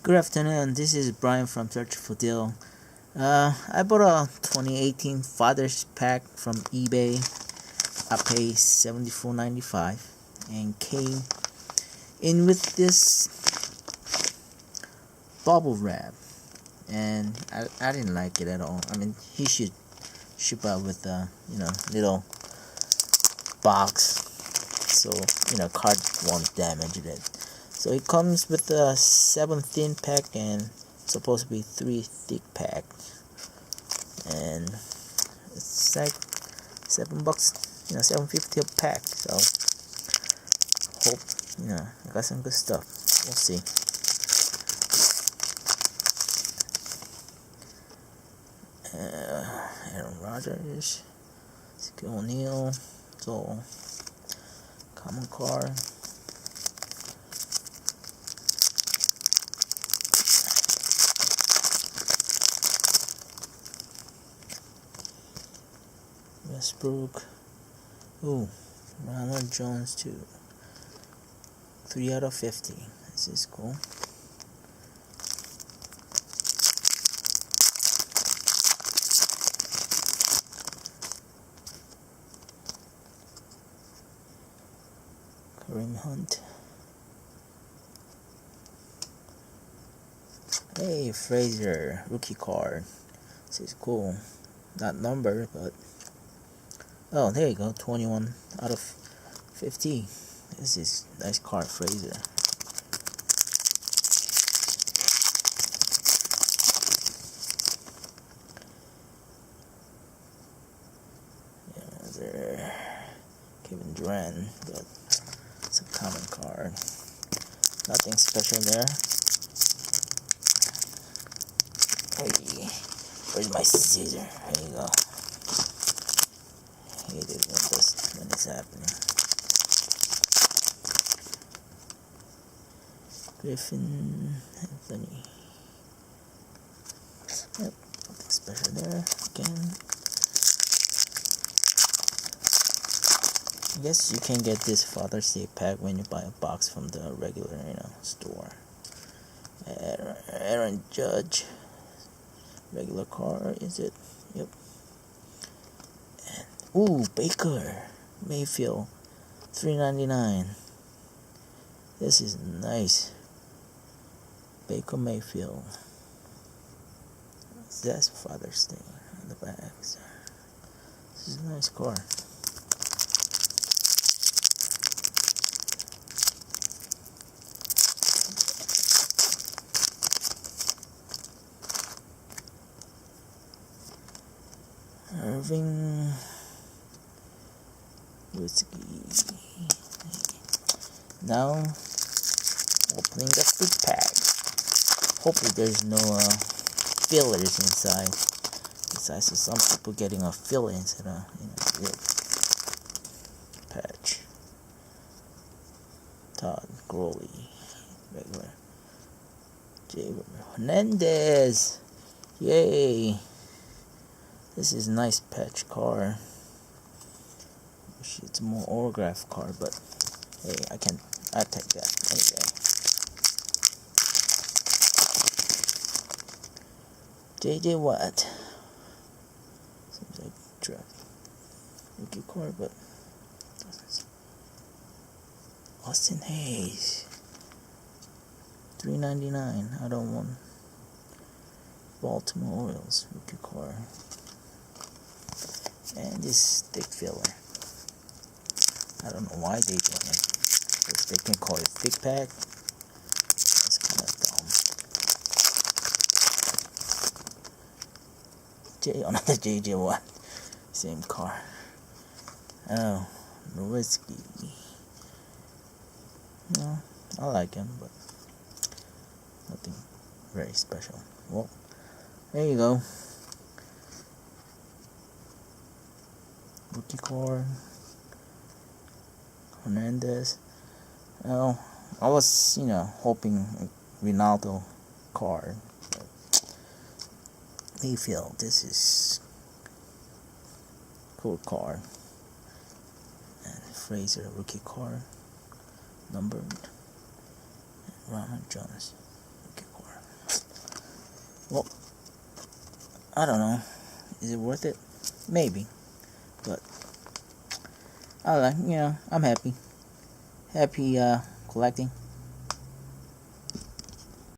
Good afternoon, this is Brian from Search for Deal. I bought a 2018 Father's Pack from eBay. I paid $74.95 and came in with this bubble wrap, and I didn't like it at all. I mean, he should ship out with a little box, so card won't damage it. So it comes with a 7 thin pack and supposed to be 3 thick pack, and it's like $7, $7.50 a pack. So hope I got some good stuff. We'll see. Aaron Rodgers, Shaquille O'Neal, so common card. Westbrook. Ooh, Ronald Jones too. 3 out of 50. This is cool. Kareem Hunt. Hey, Frazier, rookie card. This is cool. Not numbered, but oh, there you go. 21 out of 50. This is nice card, Frazier. Yeah, there. Kevin Durant, but it's a common card. Nothing special there. Hey, where's my scissor? There you go. Hate it when it's happening. Griffin, Anthony. Yep, nothing special there. Again, I guess you can get this Father's Day pack when you buy a box from the regular, store. Aaron Judge, regular card, is it? Yep. Ooh, Baker Mayfield, $3.99. This is nice. Baker Mayfield. That's Father's Day on the back. This is a nice card. Irving Whiskey. Now opening the big pack. Hopefully there's no fillers inside. Besides, so some people getting a filler instead of patch. Todd Gurley, regular. Jay Hernandez, yay! This is a nice patch card. Wish it's more autograph card, but hey, I take that anyway. JJ Watt. Seems like draft rookie card, but doesn't. Austin Hayes. $3.99 out of 1. Baltimore Orioles rookie card. And this thick filler. I don't know why they do it. If they can call it thick pack, it's kind of dumb. Another JJ Watt. Same car. Oh, Nowitzki. No, I like him, but nothing very special. Well, there you go. Rookie card. Hernandez. Well, I was, hoping Ronaldo card. But Mayfield, this is cool card. And Frazier, rookie card. Numbered. And Ronald Jones, rookie card. Well, I don't know. Is it worth it? Maybe. But I like, I'm happy. Happy collecting.